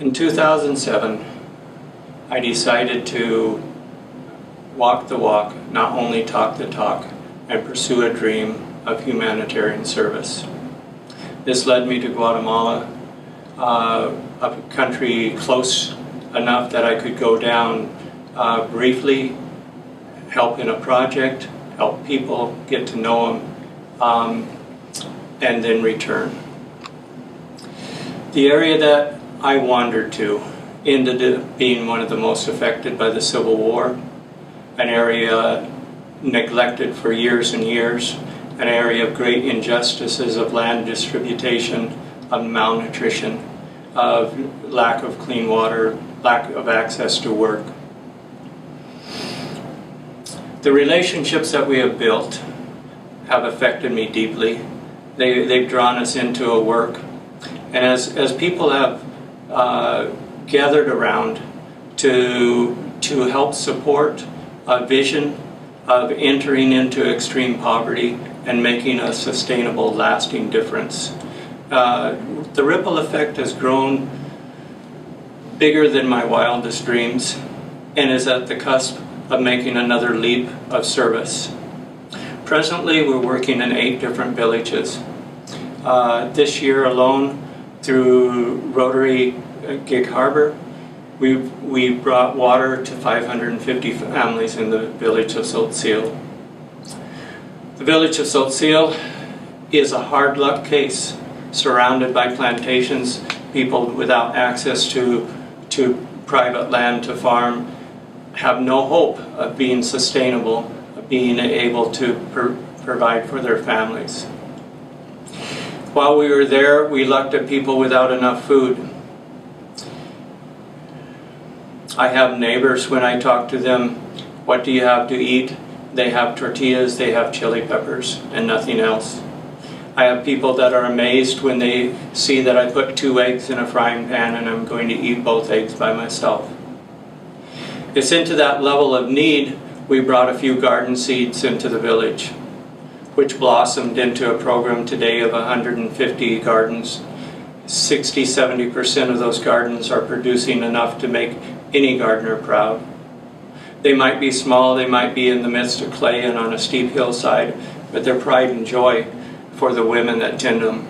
In 2007, I decided to walk the walk, not only talk the talk, and pursue a dream of humanitarian service. This led me to Guatemala, a country close enough that I could go down briefly, help in a project, help people, get to know them, and then return. The area that I wandered to ended up being one of the most affected by the Civil War, an area neglected for years and years, an area of great injustices of land distribution, of malnutrition, of lack of clean water, lack of access to work. The relationships that we have built have affected me deeply. They've drawn us into a work. And as people have gathered around to help support a vision of entering into extreme poverty and making a sustainable, lasting difference, the ripple effect has grown bigger than my wildest dreams and is at the cusp of making another leap of service. Presently, we're working in 8 different villages. This year alone, through Rotary Gig Harbor, we brought water to 550 families in the village of Tzotzil. The village of Tzotzil is a hard luck case, surrounded by plantations, people without access to private land to farm, have no hope of being sustainable, of being able to provide for their families. While we were there, we looked at people without enough food. I have neighbors, when I talk to them, what do you have to eat? They have tortillas, they have chili peppers, and nothing else. I have people that are amazed when they see that I put 2 eggs in a frying pan and I'm going to eat both eggs by myself. It's into that level of need we brought a few garden seeds into the village, which blossomed into a program today of 150 gardens. 60–70% of those gardens are producing enough to make any gardener proud. They might be small, they might be in the midst of clay and on a steep hillside, but they're pride and joy for the women that tend them.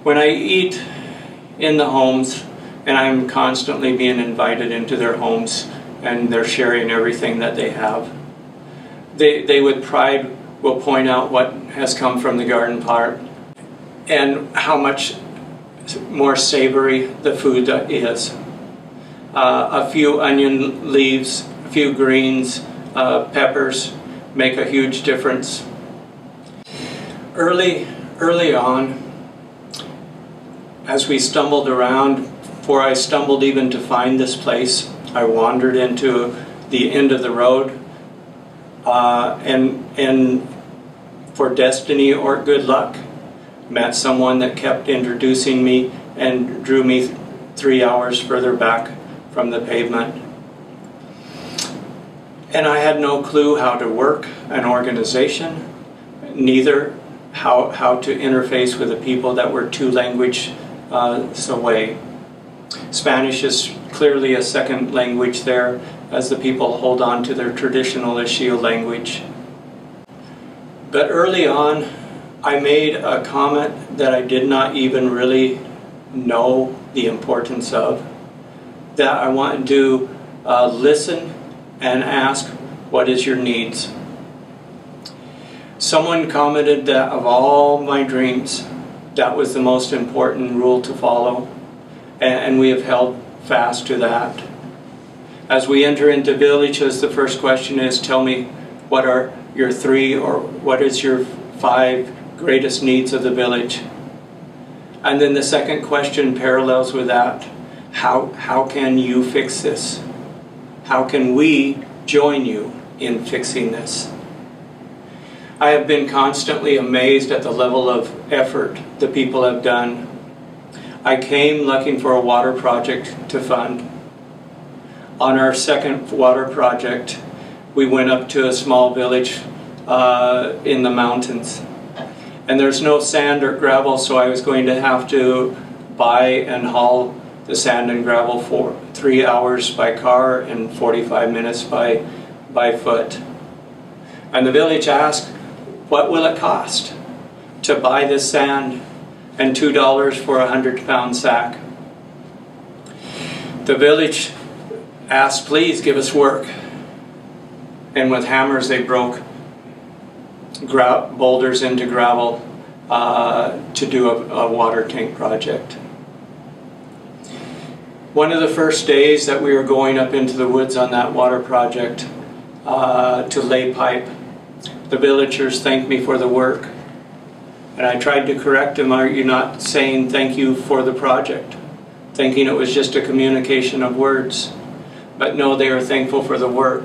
When I eat in the homes, and I'm constantly being invited into their homes, and they're sharing everything that they have, they with pride will point out what has come from the garden part and how much more savory the food is. A few onion leaves, a few greens, peppers make a huge difference. Early on, as we stumbled around, before I stumbled even to find this place, I wandered into the end of the road, and for destiny or good luck, met someone that kept introducing me and drew me 3 hours further back from the pavement. And I had no clue how to work an organization, neither how to interface with the people that were 2 languages away. Spanish is clearly a second language there, as the people hold on to their traditional Ixil language. But early on, I made a comment that I did not even really know the importance of, that I wanted to listen and ask, what is your needs? Someone commented that of all my dreams, that was the most important rule to follow, and we have held fast to that. As we enter into villages, the first question is, tell me what are your 3 or what is your 5 greatest needs of the village? And then the second question parallels with that. How can you fix this? How can we join you in fixing this? I have been constantly amazed at the level of effort the people have done. I came looking for a water project to fund. On our second water project, we went up to a small village in the mountains. And there's no sand or gravel, so I was going to have to buy and haul the sand and gravel for 3 hours by car and 45 minutes by foot. And the village asked, what will it cost to buy this sand and $2 for a 100-pound sack? The village asked, please give us work. And with hammers they broke boulders into gravel to do a water tank project. One of the first days that we were going up into the woods on that water project to lay pipe, the villagers thanked me for the work. And I tried to correct them, are you not saying thank you for the project? Thinking it was just a communication of words. But no, they were thankful for the work.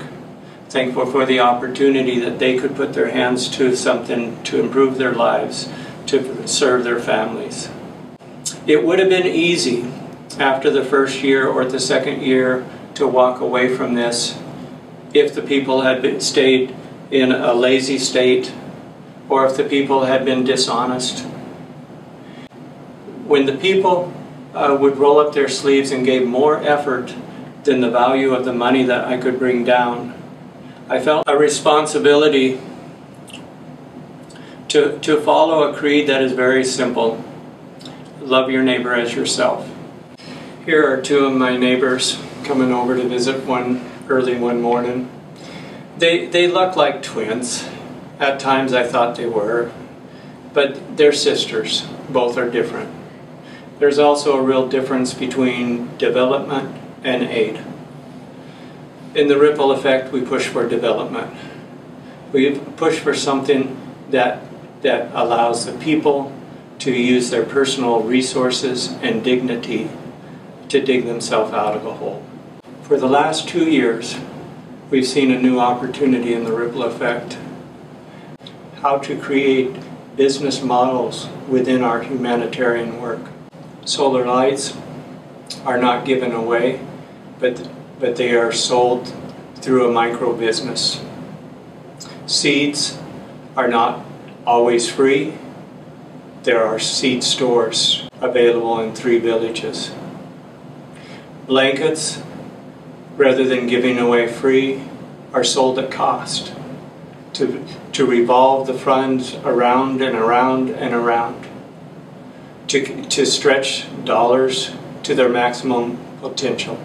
Thankful for the opportunity that they could put their hands to something to improve their lives, to serve their families. It would have been easy after the first year or the second year to walk away from this if the people had stayed in a lazy state or if the people had been dishonest. When the people would roll up their sleeves and gave more effort than the value of the money that I could bring down, I felt a responsibility to follow a creed that is very simple. Love your neighbor as yourself. Here are two of my neighbors coming over to visit early one morning. They look like twins. At times I thought they were, but they're sisters. Both are different. There's also a real difference between development and aid. In the ripple effect, we push for development. We push for something that allows the people to use their personal resources and dignity to dig themselves out of a hole. For the last 2 years, we've seen a new opportunity in the ripple effect. How to create business models within our humanitarian work. Solar lights are not given away, but they are sold through a micro business. Seeds are not always free. There are seed stores available in 3 villages. Blankets, rather than giving away free, are sold at cost to revolve the funds around and around and around, to stretch dollars to their maximum potential.